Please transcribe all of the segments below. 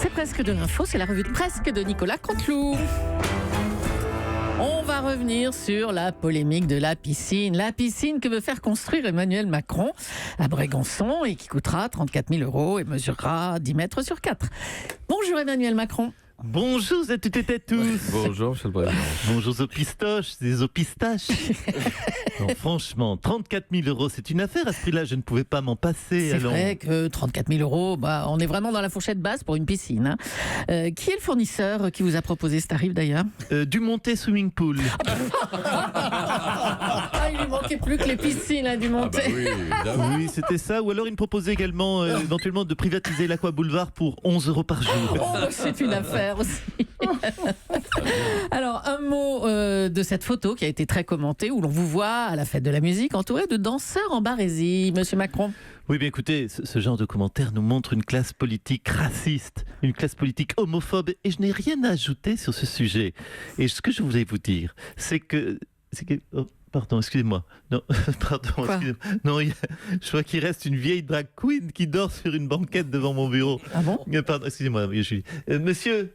C'est presque de l'info, c'est la revue de presque de Nicolas Canteloup. On va revenir sur la polémique de la piscine. La piscine que veut faire construire Emmanuel Macron à Brégançon et qui coûtera 34 000 € et mesurera 10 mètres sur 4. Bonjour Emmanuel Macron. Bonjour à toutes et à tous. Bonjour, monsieur le président. Bonjour aux pistoches, aux pistaches. Non, franchement, 34 000 €, c'est une affaire. À ce prix-là, je ne pouvais pas m'en passer. C'est vrai que 34 000 €, on est vraiment dans la fourchette basse pour une piscine. Qui est le fournisseur qui vous a proposé ce tarif d'ailleurs ? Du Monté Swimming Pool. Il lui manquait plus que les piscines du Monté. Oui, c'était ça. Ou alors, il me proposait également éventuellement de privatiser l'Aqua Boulevard pour 11 € par jour. C'est une affaire aussi. Alors, un mot de cette photo qui a été très commentée, où l'on vous voit à la fête de la musique entouré de danseurs en barésie, monsieur Macron. Oui, bien écoutez, ce genre de commentaires nous montre une classe politique raciste, une classe politique homophobe, et je n'ai rien à ajouter sur ce sujet. Et ce que je voulais vous dire, c'est que oh, pardon, excusez-moi. Non, pardon, excusez-moi. Non, je vois qu'il reste une vieille drag queen qui dort sur une banquette devant mon bureau. Ah bon ? Pardon, excusez-moi, Julie. Monsieur,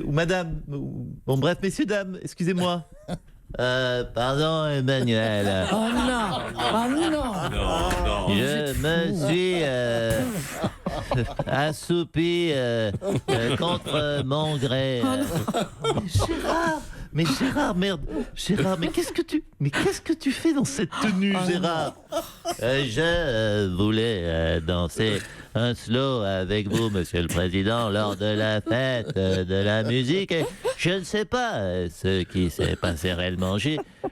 ou madame, bon bref, messieurs, dames, excusez-moi. Pardon, Emmanuel. Oh non ! Oh non ! Je me suis assoupi contre mon gré. Gérard, merde. Gérard, mais qu'est-ce que tu fais dans cette tenue, Gérard ? Je voulais danser un slow avec vous, monsieur le président, lors de la fête de la musique. Et je ne sais pas ce qui s'est passé réellement.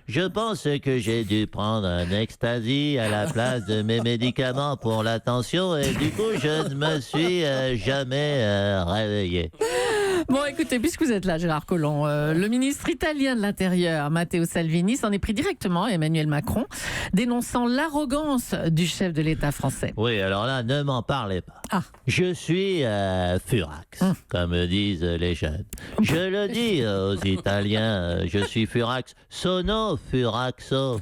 Je pense que j'ai dû prendre un ecstasy à la place de mes médicaments pour la tension et du coup, je ne me suis jamais réveillé. Bon, écoutez, puisque vous êtes là, Gérard Collomb, le ministre italien de l'Intérieur, Matteo Salvini, s'en est pris directement à Emmanuel Macron, dénonçant l'arrogance du chef de l'État français. Oui, alors là, ne m'en parlez pas. Je suis furax, comme disent les jeunes. Je le dis aux Italiens, je suis furax, sono furaxo.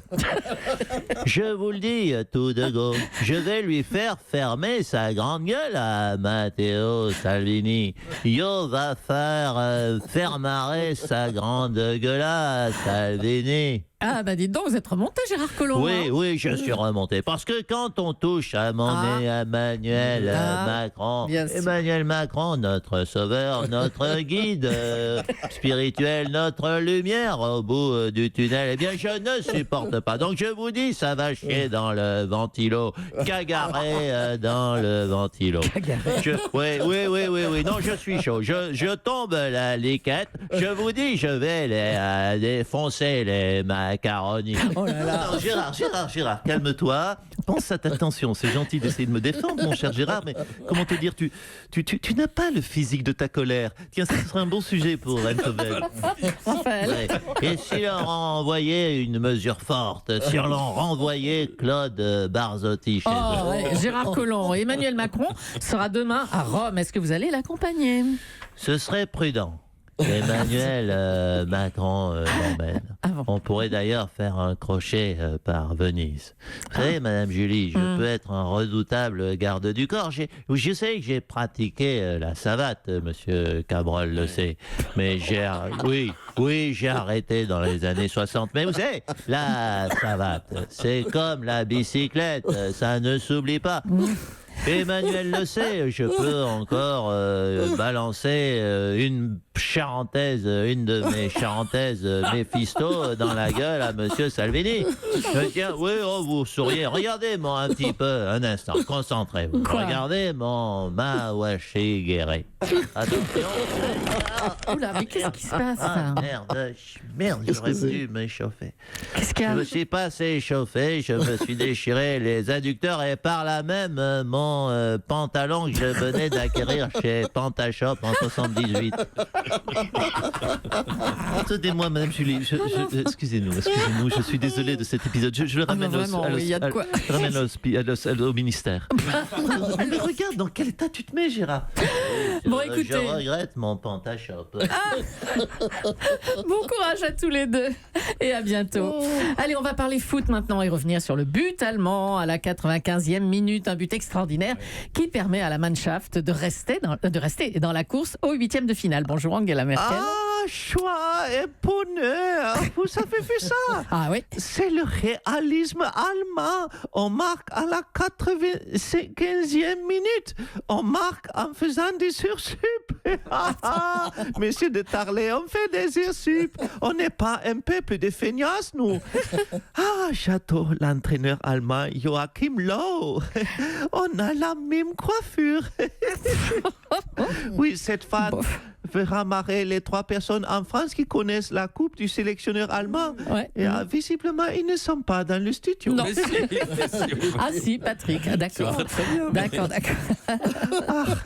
Je vous le dis tout de go, je vais lui faire fermer sa grande gueule à Matteo Salvini. Io va faire fermer sa grande gueule à Salvini. Ah dites donc, vous êtes remonté, Gérard Collomb. Oui, je suis remonté. Parce que quand on touche à mon nez Emmanuel Macron, notre sauveur, notre guide spirituel, notre lumière au bout du tunnel, eh bien, je ne supporte pas. Donc, je vous dis, ça va chier dans le ventilo. Cagaré dans le ventilo. Oui. Non, je suis chaud. Je tombe la liquette. Je vous dis, je vais les défoncer les macaroni. Oh là là. Non, Gérard, calme-toi. Pense à ta tension. C'est gentil d'essayer de me défendre, mon cher Gérard, mais comment te dire, tu n'as pas le physique de ta colère. Tiens, ce serait un bon sujet pour Anne-Sobel. Ouais. Et si on renvoyait une mesure forte, si on renvoyait Claude Barzotti chez eux. Gérard Collomb, Emmanuel Macron sera demain à Rome. Est-ce que vous allez l'accompagner ? Ce serait prudent. Emmanuel Macron l'emmène. On pourrait d'ailleurs faire un crochet par Venise. Vous savez, Madame Julie, je peux être un redoutable garde du corps. Je sais que j'ai pratiqué la savate, Monsieur Cabrol le sait. Mais j'ai arrêté dans les années 60. Mais vous savez, la savate, c'est comme la bicyclette, ça ne s'oublie pas. Emmanuel le sait, je peux encore balancer une de mes charentaises Méphisto dans la gueule à Monsieur Salvini. Tiens, oui, vous souriez. Regardez-moi un petit peu, un instant, concentrez-vous. Regardez mon Mawashi guéré. Attention. Oula, mais qu'est-ce qui se passe ? Merde, j'aurais dû m'échauffer. Qu'est-ce qu'il y a ? Je me suis pas assez échauffé, je me suis déchiré les adducteurs et par là même mon pantalon que je venais d'acquérir chez Pantashop en 78. Attendez-moi, Madame Julie, excusez-nous, je suis désolé de cet épisode. Je le ramène au ministère. Mais regarde dans quel état tu te mets, Gérard. Écoutez. Je regrette mon Pantashop. Bon courage à tous les deux et à bientôt. Allez, on va parler foot maintenant et revenir sur le but allemand à la 95e minute. Un but extraordinaire. extraordinaire qui permet à la Mannschaft de rester dans la course au 8e de finale. Bonjour Angela Merkel. Joie et bonheur, vous avez vu ça? Ah oui. C'est le réalisme allemand. On marque à la 95e minute. On marque en faisant des sursup. Monsieur de Tarlet, on fait des sursup. On n'est pas un peuple de feignasses, nous. J'adore l'entraîneur allemand Joachim Löw. On a la même coiffure. Oui, cette femme fera marrer les 3 personnes en France qui connaissent la coupe du sélectionneur allemand. Ouais. Et visiblement, ils ne sont pas dans le studio. Non. Si, Patrick. D'accord. D'accord.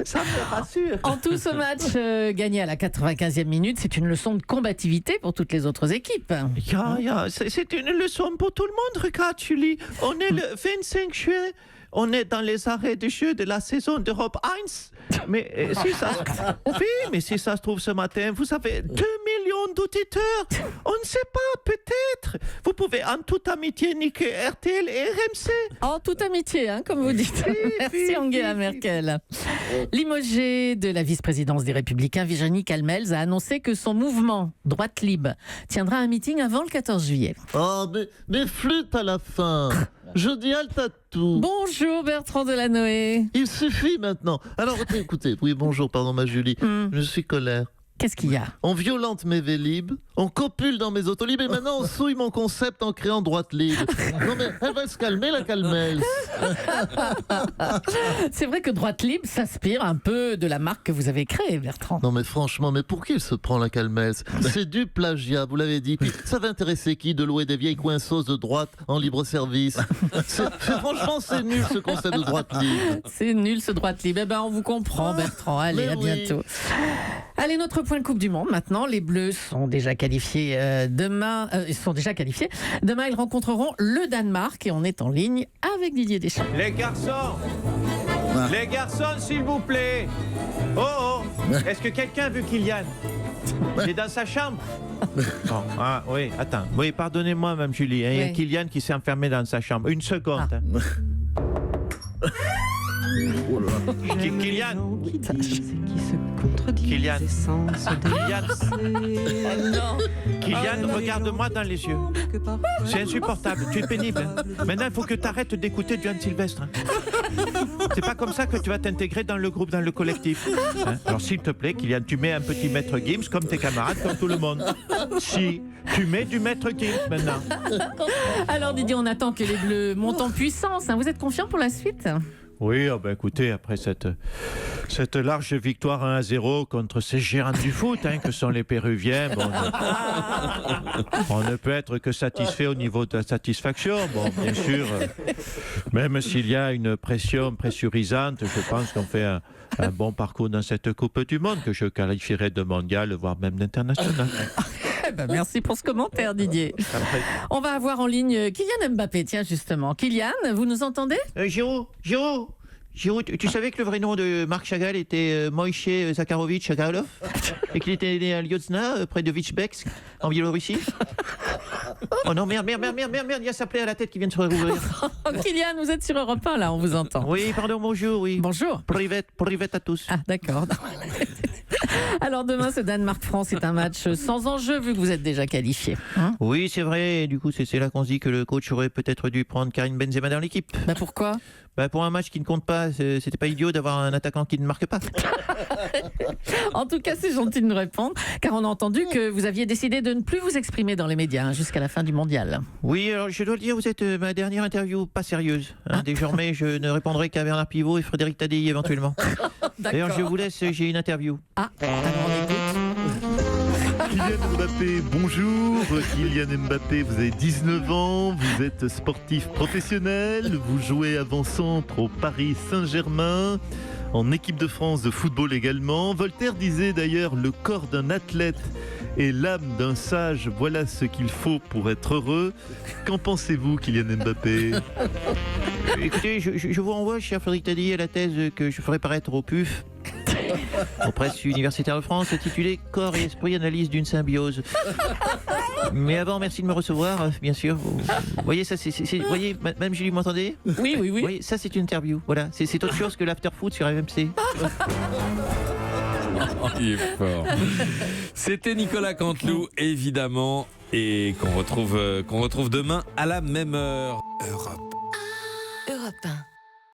Ça me rassure. En tout, ce match gagné à la 95e minute, c'est une leçon de combativité pour toutes les autres équipes. C'est une leçon pour tout le monde. Regarde, Julie, on est le 25 juin. On est dans les arrêts de jeu de la saison d'Europe 1. Mais si ça se trouve ce matin, vous avez 2 millions d'auditeurs. On ne sait pas, peut-être. Vous pouvez en toute amitié niquer RTL et RMC. En toute amitié, comme vous dites. Merci Angela Merkel. Limogée de la vice-présidence des Républicains, Virginie Calmels a annoncé que son mouvement Droite Libre tiendra un meeting avant le 14 juillet. Oh, mais flûte à la fin. Je dis halte à tout. Bonjour Bertrand Delanoë. Il suffit maintenant. Alors écoutez, oui bonjour, pardon ma Julie, je suis colère. Qu'est-ce qu'il y a? On violente mes Vélib, on copule dans mes autolibes et maintenant on souille mon concept en créant Droite Libre. Non mais elle va se calmer la Calmels. C'est vrai que Droite Libre s'inspire un peu de la marque que vous avez créée, Bertrand. Non mais franchement, mais pour qui il se prend la Calmels? C'est du plagiat, vous l'avez dit. Puis ça va intéresser qui de louer des vieilles coinceuses de droite en libre service? Franchement c'est nul ce concept de Droite Libre. C'est nul ce Droite Libre. Eh ben on vous comprend Bertrand. Allez, à bientôt. Allez, notre point Coupe du Monde maintenant. Les Bleus sont déjà qualifiés demain. Demain, ils rencontreront le Danemark et on est en ligne avec Didier Deschamps. Les garçons, s'il vous plaît. Est-ce que quelqu'un a vu Kylian? Il est dans sa chambre. Oui, attends. Oui, pardonnez-moi, Mme Julie. Il y a Kylian qui s'est enfermé dans sa chambre. Une seconde. Kylian. Kylian, regarde-moi dans les yeux. C'est insupportable, tu es pénible. Maintenant, il faut que tu arrêtes d'écouter Johann Sylvestre. C'est pas comme ça que tu vas t'intégrer dans le groupe, dans le collectif. Alors, s'il te plaît, Kylian, tu mets un petit maître Gims comme tes camarades, comme tout le monde. Si, tu mets du maître Gims maintenant. Alors, Didier, on attend que les Bleus montent en puissance. Vous êtes confiant pour la suite ? Oui, écoutez, après cette large victoire 1-0 contre ces géants du foot que sont les Péruviens, on ne peut être que satisfait au niveau de la satisfaction. Bon, bien sûr, même s'il y a une pression pressurisante, je pense qu'on fait un bon parcours dans cette Coupe du Monde que je qualifierais de mondial, voire même d'international. Merci pour ce commentaire, Didier. On va avoir en ligne Kylian Mbappé. Tiens, justement. Kylian, vous nous entendez? Giro, tu savais que le vrai nom de Marc Chagall était Moïse Zakharovitch Chagalov et qu'il était né à Lyozna, près de Vitebsk, en Biélorussie? Oh non, merde, il y a sa plaie à la tête qui vient de se rouvrir. Kylian, vous êtes sur Europe 1, là, on vous entend. Oui, pardon, bonjour, oui. Bonjour. Privette à tous. Ah, d'accord. Alors demain, ce Danemark-France est un match sans enjeu vu que vous êtes déjà qualifié. Oui, c'est vrai. Du coup, c'est là qu'on se dit que le coach aurait peut-être dû prendre Karim Benzema dans l'équipe. Pourquoi ? Pour un match qui ne compte pas, c'était pas idiot d'avoir un attaquant qui ne marque pas. En tout cas, c'est gentil de nous répondre, car on a entendu que vous aviez décidé de ne plus vous exprimer dans les médias jusqu'à la fin du mondial. Oui, alors je dois le dire, vous êtes ma dernière interview pas sérieuse. Désormais, je ne répondrai qu'à Bernard Pivot et Frédéric Tadei éventuellement. D'ailleurs, je vous laisse, j'ai une interview. Alors on écoute. Kylian Mbappé, bonjour. Kylian Mbappé, vous avez 19 ans, vous êtes sportif professionnel, vous jouez avant-centre au Paris Saint-Germain, en équipe de France de football également. Voltaire disait d'ailleurs, le corps d'un athlète et l'âme d'un sage, voilà ce qu'il faut pour être heureux. Qu'en pensez-vous, Kylian Mbappé ? Écoutez, je vous renvoie, cher Frédéric Tadei, à la thèse que je ferai paraître au PUF, aux presses universitaires de France, intitulée « Corps et esprit, analyse d'une symbiose ». Mais avant, merci de me recevoir, bien sûr. Vous voyez, ça, vous voyez, Madame Julie, vous m'entendez? Oui. Vous voyez, ça, c'est une interview. Voilà, c'est autre chose que l'after-foot sur RMC. Il est fort. C'était Nicolas Canteloup, évidemment, et qu'on retrouve demain à la même heure. Europe 1.